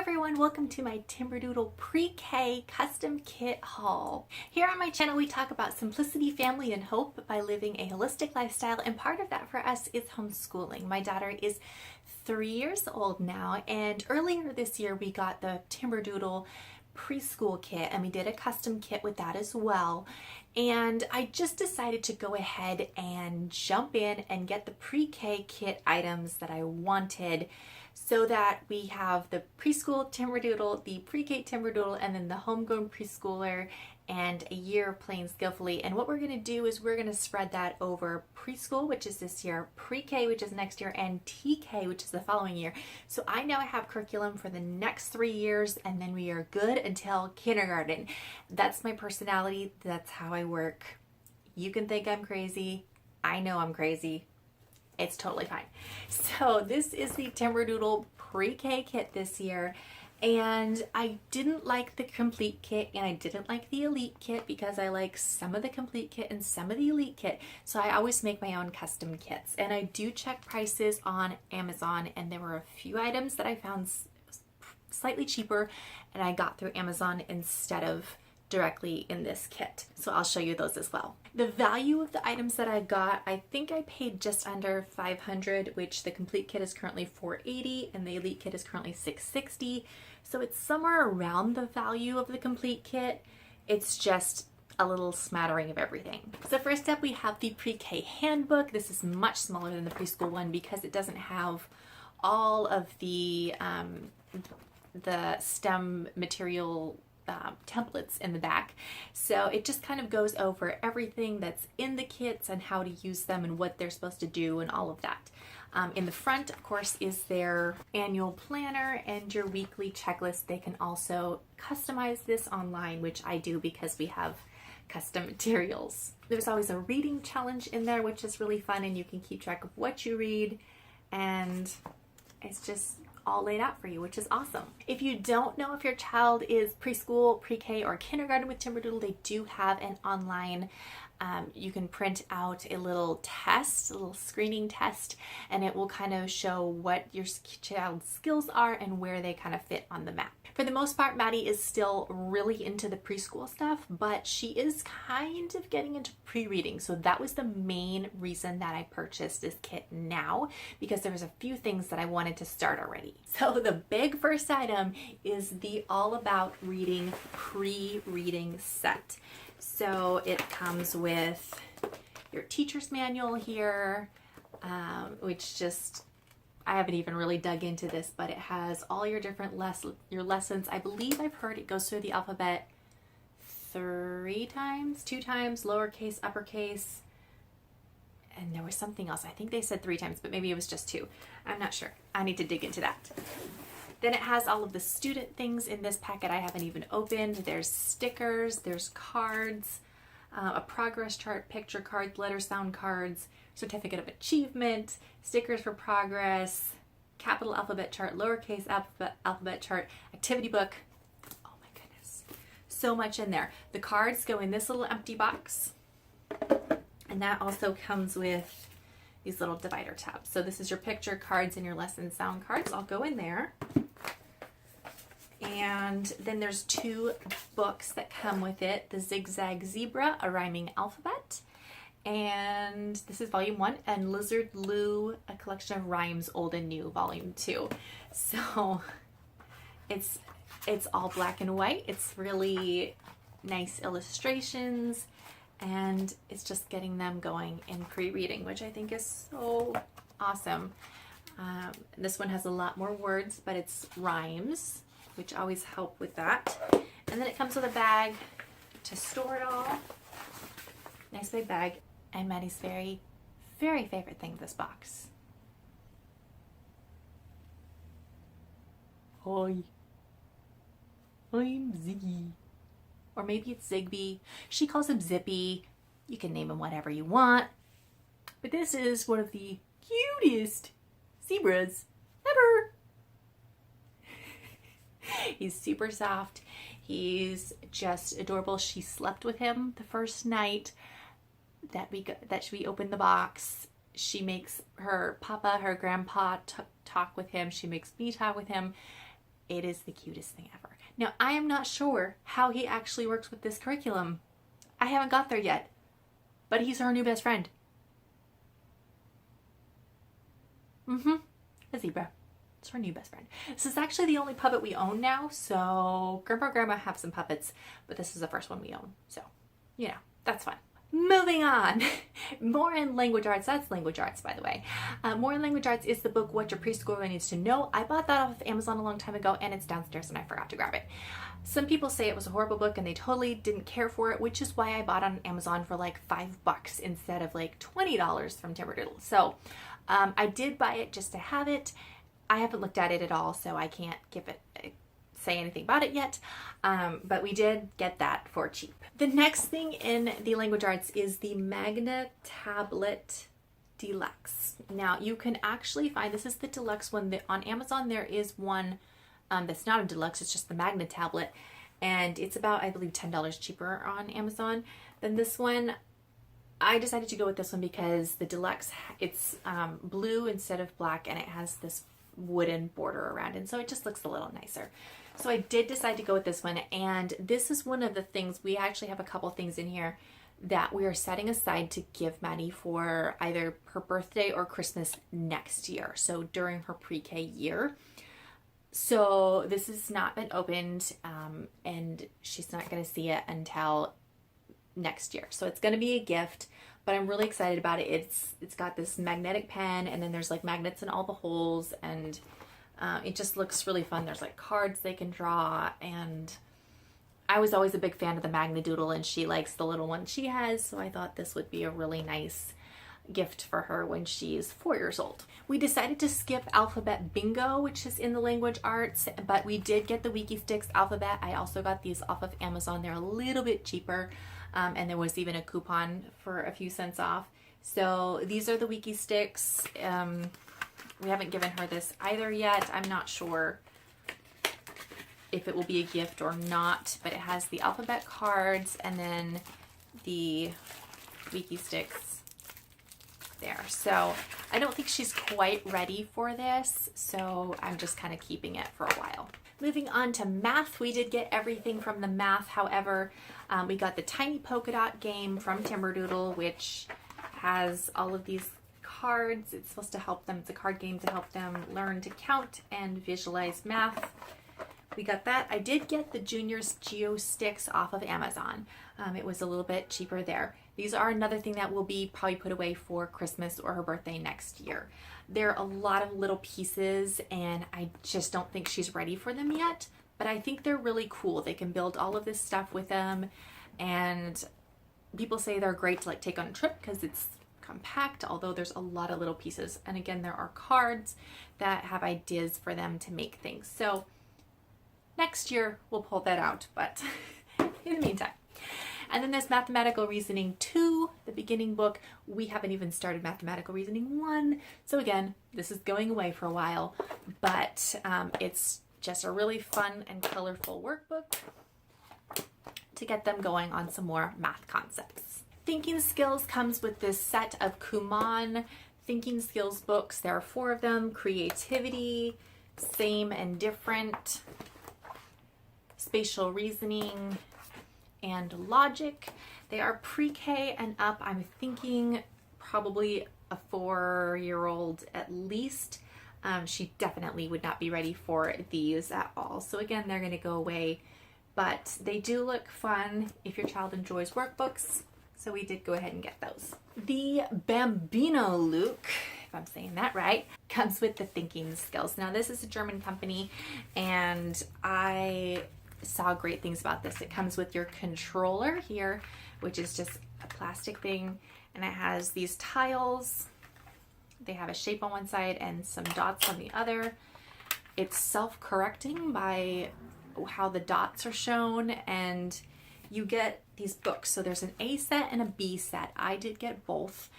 everyone, welcome to my Timberdoodle Pre-K custom kit haul. Here on my channel we talk about simplicity, family, and hope by living a holistic lifestyle, and part of that for us is homeschooling. My daughter is 3 years old now, and earlier this year we got the Timberdoodle preschool kit and we did a custom kit with that as well. And I just decided to go ahead and jump in and get the pre-K kit items that I wanted, so that we have the preschool Timberdoodle, the pre-K Timberdoodle, and then the homegrown preschooler and a year of playing skillfully. And what we're going to do is we're going to spread that over preschool, which is this year, pre-K, which is next year, and TK, which is the following year. So I now have curriculum for the next 3 years, and then we are good until kindergarten. That's my personality. That's how I work. You can think I'm crazy. I know I'm crazy. It's totally fine. So this is the Timberdoodle Pre-K kit this year, and I didn't like the complete kit and I didn't like the elite kit because I like some of the complete kit and some of the elite kit. So I always make my own custom kits, and I do check prices on Amazon, and there were a few items that I found slightly cheaper and I got through Amazon instead of directly in this kit. So I'll show you those as well. The value of the items that I got, I think I paid just under $500, which the complete kit is currently $480 and the elite kit is currently $660. So it's somewhere around the value of the complete kit. It's just a little smattering of everything. So first up we have the PreK Handbook. This is much smaller than the preschool one because it doesn't have all of the STEM material templates in the back. So it just kind of goes over everything that's in the kits and how to use them and what they're supposed to do and all of that. In the front, of course, is their annual planner and your weekly checklist. They can also customize this online, which I do because we have custom materials. There's always a reading challenge in there, which is really fun, and you can keep track of what you read, and it's just all laid out for you, which is awesome. If you don't know if your child is preschool, pre-K, or kindergarten with Timberdoodle, they do have an online, you can print out a little test, a little screening test, and it will kind of show what your child's skills are and where they kind of fit on the map. For the most part, Maddie is still really into the preschool stuff, but she is kind of getting into pre-reading. So that was the main reason that I purchased this kit now, because there was a few things that I wanted to start already. So the big first item is the All About Reading pre-reading set. So it comes with your teacher's manual here, which just, I haven't even really dug into this, but it has all your different lessons. I believe I've heard it goes through the alphabet 2 times, lowercase, uppercase, and there was something else. I think they said 3 times, but maybe it was just 2. I'm not sure. I need to dig into that. Then it has all of the student things in this packet I haven't even opened. There's stickers, there's cards, a progress chart, picture cards, letter sound cards, certificate of achievement, stickers for progress, capital alphabet chart, lowercase alphabet chart, activity book. Oh my goodness, so much in there. The cards go in this little empty box, and that also comes with these little divider tabs. So this is your picture cards and your lesson sound cards all go in there. And then there's 2 books that come with it. The Zigzag Zebra, a rhyming alphabet, and this is volume 1, and Lizard Lou, a collection of rhymes old and new, volume 2. So it's all black and white. It's really nice illustrations, and it's just getting them going in pre-reading, which I think is so awesome. This one has a lot more words, but it's rhymes, which always help with that. And then it comes with a bag to store it all. Nice big bag. And Maddie's very, very favorite thing, this box. Hi, I'm Ziggy. Or maybe it's Zigbee. She calls him Zippy. You can name him whatever you want. But this is one of the cutest zebras ever. He's super soft. He's just adorable. She slept with him the first night that we opened the box. She makes her papa, her grandpa talk with him. She makes me talk with him. It is the cutest thing ever. Now, I am not sure how he actually works with this curriculum. I haven't got there yet, but he's her new best friend. A zebra. It's her new best friend. This is actually the only puppet we own now, so Grandpa and Grandma have some puppets, but this is the first one we own, so, you know, that's fun. Moving on. More in Language Arts. That's Language Arts, by the way. More in Language Arts is the book What Your Preschooler Needs to Know. I bought that off of Amazon a long time ago, and it's downstairs, and I forgot to grab it. Some people say it was a horrible book, and they totally didn't care for it, which is why I bought it on Amazon for like $5 instead of like $20 from Timberdoodle. So I did buy it just to have it. I haven't looked at it at all, so I can't say anything about it yet, but we did get that for cheap. The next thing in the Language Arts is the Magna Tablet Deluxe. Now you can actually find, this is the Deluxe one, on Amazon there is one that's not a Deluxe, it's just the Magna Tablet, and it's about, I believe, $10 cheaper on Amazon than this one. I decided to go with this one because the Deluxe, it's blue instead of black, and it has this wooden border around it, and so it just looks a little nicer. So I did decide to go with this one, and this is one of the things, we actually have a couple things in here that we are setting aside to give Maddie for either her birthday or Christmas next year, so during her pre-K year. So this has not been opened, and she's not going to see it until next year. So it's going to be a gift, but I'm really excited about it. It's got this magnetic pen, and then there's like magnets in all the holes, and it just looks really fun. There's like cards they can draw, and I was always a big fan of the Magna Doodle, and she likes the little one she has, so I thought this would be a really nice gift for her when she's 4 years old. We decided to skip Alphabet Bingo, which is in the Language Arts, but we did get the Wiki Sticks Alphabet. I also got these off of Amazon. They're a little bit cheaper, and there was even a coupon for a few cents off. So these are the Wiki Sticks. We haven't given her this either yet. I'm not sure if it will be a gift or not, but it has the alphabet cards and then the Wiki Sticks there. So I don't think she's quite ready for this, so I'm just kind of keeping it for a while. Moving on to math, we did get everything from the math. However, we got the tiny polka dot game from Timberdoodle, which has all of these cards. It's supposed to help them, it's a card game to help them learn to count and visualize math. We got that. I did get the Junior's Geo Sticks off of Amazon. It was a little bit cheaper there. These are another thing that will be probably put away for Christmas or her birthday next year. They're a lot of little pieces, and I just don't think she's ready for them yet, but I think they're really cool. They can build all of this stuff with them, and people say they're great to like take on a trip because it's compact, although there's a lot of little pieces. And again, there are cards that have ideas for them to make things. So next year we'll pull that out, but in the meantime. And then there's Mathematical Reasoning 2, the beginning book. We haven't even started Mathematical Reasoning 1. So again, this is going away for a while, but it's just a really fun and colorful workbook to get them going on some more math concepts. Thinking Skills comes with this set of Kumon Thinking Skills books. There are 4 of them: Creativity, Same and Different, Spatial Reasoning, and Logic. They are pre-K and up. I'm thinking probably a 4-year-old at least. She definitely would not be ready for these at all. So again, they're going to go away, but they do look fun if your child enjoys workbooks. So we did go ahead and get those. The Bambino Luke, if I'm saying that right, comes with the Thinking Skills. Now this is a German company, and I saw great things about this. It comes with your controller here, which is just a plastic thing, and it has these tiles. They have a shape on one side and some dots on the other. It's self-correcting by how the dots are shown, and you get these books. So there's an A set and a B set. I did get both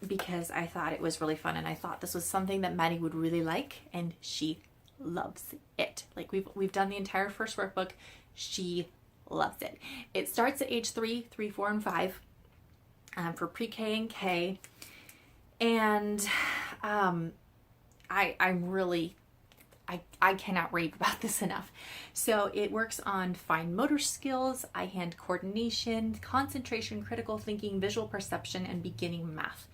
because I thought it was really fun, and I thought this was something that Maddie would really like, and she loves it. Like we've done the entire first workbook. She loves it. It starts at age 3, 4, and 5 for pre-K and K, and I'm really I cannot rave about this enough. So it works on fine motor skills, eye-hand coordination, concentration, critical thinking, visual perception, and beginning math.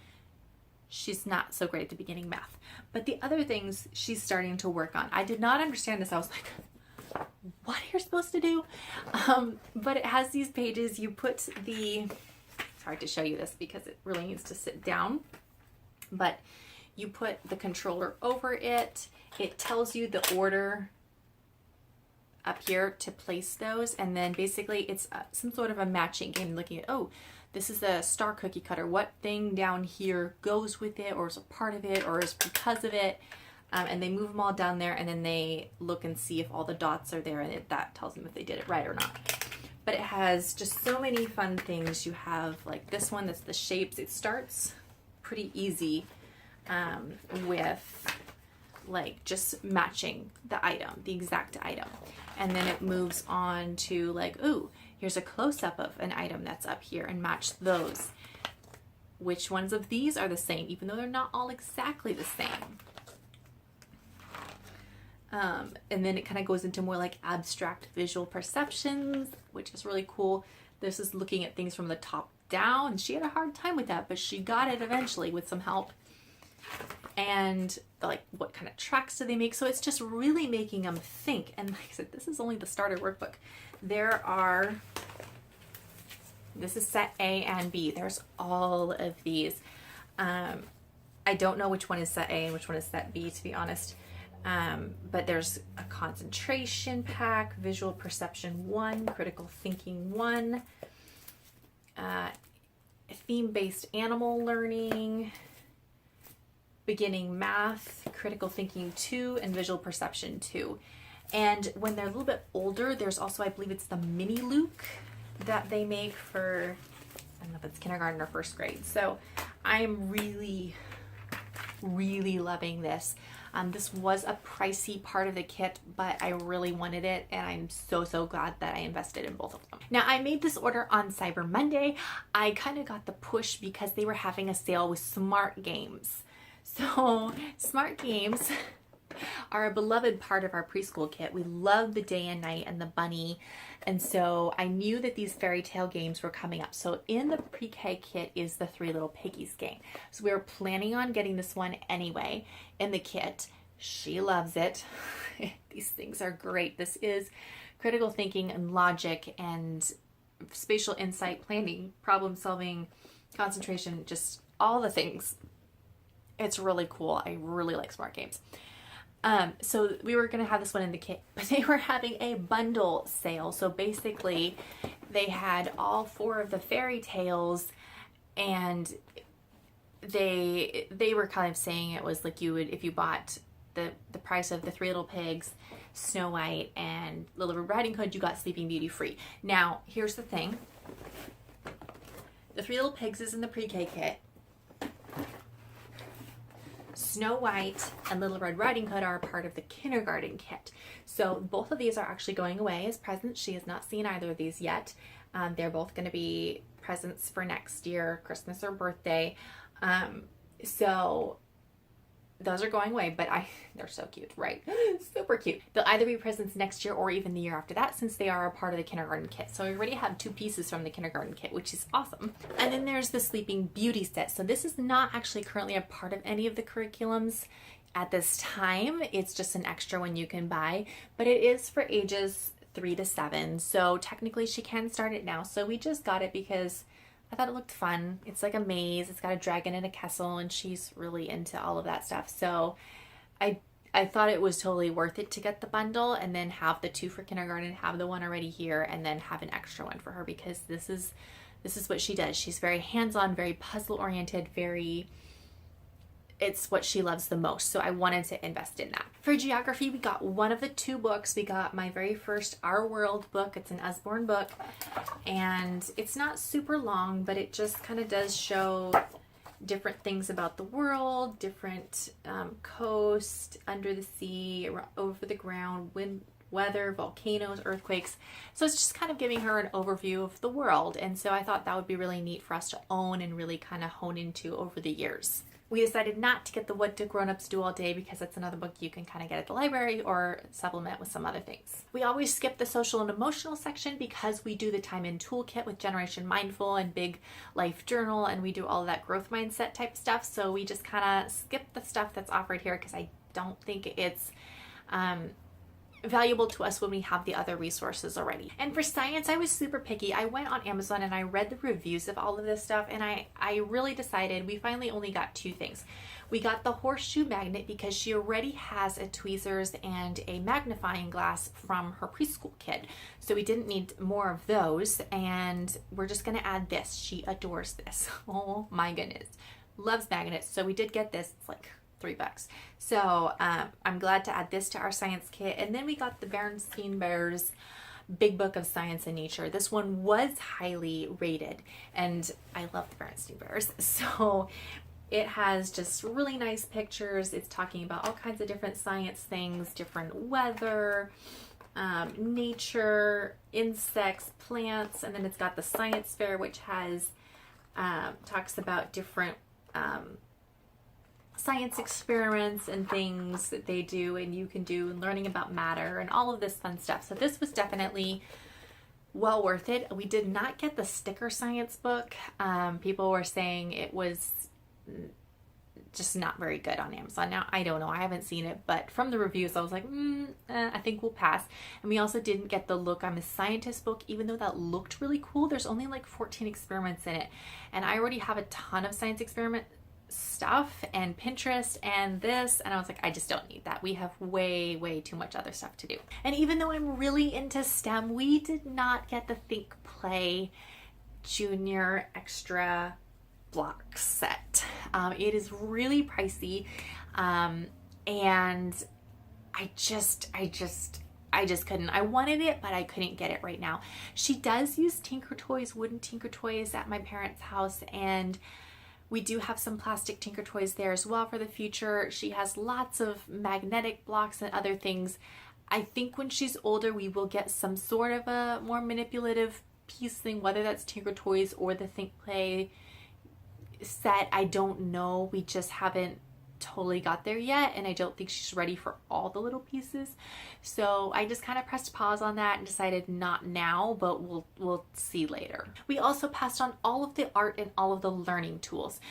She's not so great at the beginning math, but the other things she's starting to work on. I did not understand this. I was like, what are you supposed to do? But it has these pages. You put it's hard to show you this because it really needs to sit down, but you put the controller over it. It tells you the order up here to place those, and then basically it's some sort of a matching game, looking at, oh, this is a star cookie cutter. What thing down here goes with it, or is a part of it, or is because of it? And they move them all down there, and then they look and see if all the dots are there, and that tells them if they did it right or not. But it has just so many fun things. You have like this one that's the shapes. It starts pretty easy with like just matching the item, the exact item. And then it moves on to like, ooh, here's a close-up of an item that's up here, and match those. Which ones of these are the same, even though they're not all exactly the same. And then it kind of goes into more like abstract visual perceptions, which is really cool. This is looking at things from the top down. She had a hard time with that, but she got it eventually with some help. And like, what kind of tracks do they make? So it's just really making them think. And like I said, this is only the starter workbook. This is set A and B. There's all of these. I don't know which one is set A and which one is set B, to be honest. But there's a concentration pack, visual perception 1, critical thinking 1, theme-based animal learning, beginning math, critical thinking 2, and visual perception 2. And when they're a little bit older, there's also, I believe it's the mini Luke that they make for, I don't know if it's kindergarten or first grade. So I'm really, really loving this. This was a pricey part of the kit, but I really wanted it, and I'm so, so glad that I invested in both of them. Now, I made this order on Cyber Monday. I kind of got the push because they were having a sale with Smart Games. So Smart Games are a beloved part of our preschool kit. We love the day and night and the bunny. And so I knew that these fairy tale games were coming up. So in the pre-K kit is the Three Little Piggies game. So we were planning on getting this one anyway in the kit. She loves it. These things are great. This is critical thinking and logic and spatial insight, planning, problem solving, concentration, just all the things. It's really cool. I really like Smart Games. So we were going to have this one in the kit, but they were having a bundle sale. So basically they had all 4 of the fairy tales, and they were kind of saying it was like you would, if you bought the price of the Three Little Pigs, Snow White, and Little Red Riding Hood, you got Sleeping Beauty free. Now, here's the thing. The Three Little Pigs is in the pre-K kit. Snow White and Little Red Riding Hood are a part of the kindergarten kit. So both of these are actually going away as presents. She has not seen either of these yet. They're both going to be presents for next year, Christmas or birthday. So those are going away, but they're so cute, right? Super cute. They'll either be presents next year or even the year after that, since they are a part of the kindergarten kit. So we already have 2 pieces from the kindergarten kit, which is awesome. And then there's the Sleeping Beauty set. So this is not actually currently a part of any of the curriculums at this time. It's just an extra one you can buy, but it is for ages 3 to 7. So technically she can start it now. So we just got it because I thought it looked fun. It's like a maze. It's got a dragon and a castle, and she's really into all of that stuff. So I thought it was totally worth it to get the bundle and then have the 2 for kindergarten, have the one already here, and then have an extra one for her, because this is what she does. She's very hands-on, very puzzle-oriented, it's what she loves the most. So I wanted to invest in that. For geography, we got one of the 2 books. We got my very first Our World book. It's an Usborne book, and it's not super long, but it just kind of does show different things about the world, different coast, under the sea, over the ground, wind, weather, volcanoes, earthquakes. So it's just kind of giving her an overview of the world. And so I thought that would be really neat for us to own and really kind of hone into over the years. We decided not to get the What Do Grown-Ups Do All Day because that's another book you can kind of get at the library or supplement with some other things. We always skip the social and emotional section because we do the Time In Toolkit with Generation Mindful and Big Life Journal, and we do all of that growth mindset type stuff. So we just kind of skip the stuff that's offered here because I don't think it's valuable to us when we have the other resources already. And for science, I was super picky. I went on Amazon and I read the reviews of all of this stuff, and I really decided we finally only got 2 things. We got the horseshoe magnet because she already has a tweezers and a magnifying glass from her preschool kit. So we didn't need more of those, and we're just gonna add this. She adores this. Oh my goodness. Loves magnets. So we did get this. It's like $3. So I'm glad to add this to our science kit. And then we got the Berenstain Bears Big Book of Science and Nature. This one was highly rated, and I love the Berenstain Bears. So it has just really nice pictures. It's talking about all kinds of different science things, different weather, nature, insects, plants, and then it's got the science fair, which has talks about different science experiments and things that they do and you can do, and learning about matter and all of this fun stuff. So this was definitely well worth it. We did not get the sticker science book. People were saying it was just not very good on Amazon. Now, I don't know. I haven't seen it, but from the reviews, I was like, I think we'll pass. And we also didn't get the Look, I'm a Scientist book, even though that looked really cool. There's only like 14 experiments in it. And I already have a ton of science experiment stuff and Pinterest and this, and I was like, I just don't need that. We have way too much other stuff to do. And even though I'm really into STEM, we did not get the Think Play Junior Extra block set. It is really pricey, and I just couldn't. I wanted it, but I couldn't get it right now. She does use Tinker Toys, wooden Tinker Toys at my parents' house, and we do have some plastic Tinker Toys there as well for the future. She has lots of magnetic blocks and other things. I think when she's older, we will get some sort of a more manipulative piece thing, whether that's Tinker Toys or the Think Play set. I don't know. We just haven't totally got there yet, and I don't think she's ready for all the little pieces. So I just kind of pressed pause on that and decided not now, but we'll see later. We also passed on all of the art and all of the learning tools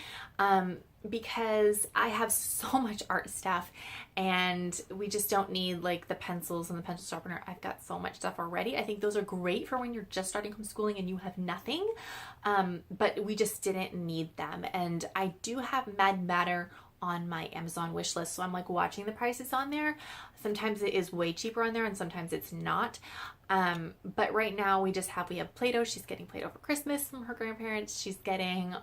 because I have so much art stuff, and we just don't need like the pencils and the pencil sharpener. I've got so much stuff already. I think those are great for when you're just starting homeschooling and you have nothing, but we just didn't need them. And I do have Mad Matter on my Amazon wish list, so I'm like watching the prices on there. Sometimes it is way cheaper on there and sometimes it's not, but right now we have Play-Doh. She's getting Play-Doh for Christmas from her grandparents. She's getting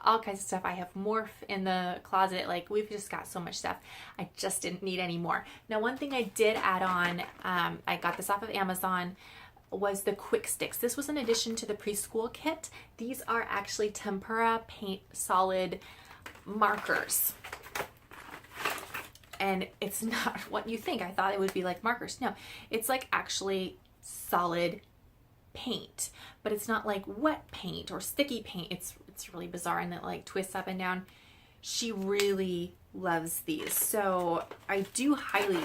all kinds of stuff. I have Morph in the closet. Like, we've just got so much stuff. I just didn't need any more. Now, one thing I did add on, I got this off of Amazon, was the quick sticks. This was an addition to the preschool kit. These are actually tempera paint solid markers. And it's not what you think. I thought it would be like markers. No, it's like actually solid paint, but it's not like wet paint or sticky paint. It's really bizarre, and it like twists up and down. She really loves these, so I do highly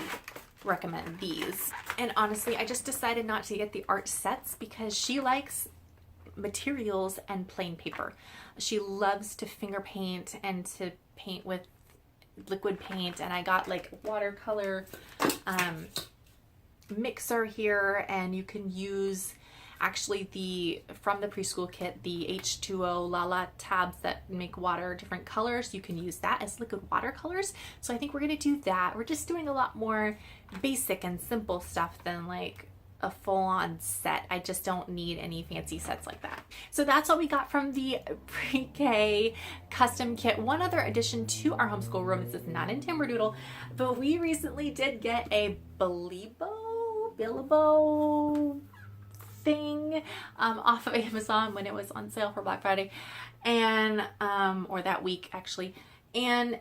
recommend these. And honestly, I just decided not to get the art sets because she likes materials and plain paper. She loves to finger paint and to paint with liquid paint, and I got like watercolor mixer here, and you can use actually from the preschool kit, the H2O Lala tabs that make water different colors. You can use that as liquid watercolors. So I think we're gonna do that. We're just doing a lot more basic and simple stuff than like a full-on set. I just don't need any fancy sets like that. So that's what we got from the Pre-K custom kit. One other addition to our homeschool room, this is not in Timberdoodle, but we recently did get a Bilbo thing off of Amazon when it was on sale for Black Friday, and or that week actually, and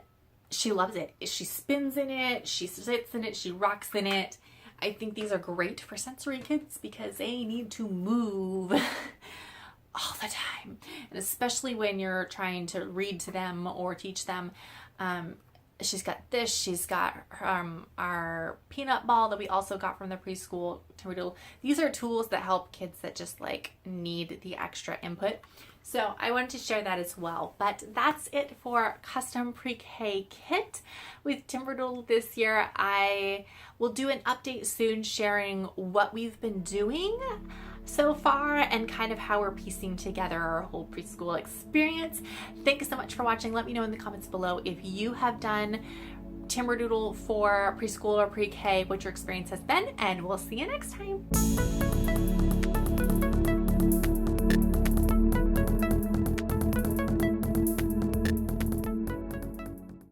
she loves it. She spins in it, she sits in it, she rocks in it. I think these are great for sensory kids because they need to move all the time, and especially when you're trying to read to them or teach them. She's got this. She's got our peanut ball that we also got from the preschool Timberdoodle. These are tools that help kids that just like need the extra input. So I wanted to share that as well. But that's it for custom pre-K kit with Timberdoodle this year. I will do an update soon sharing what we've been doing so far and kind of how we're piecing together our whole preschool experience. Thank you so much for watching. Let me know in the comments below if you have done Timberdoodle for preschool or pre-K, what your experience has been, and we'll see you next time.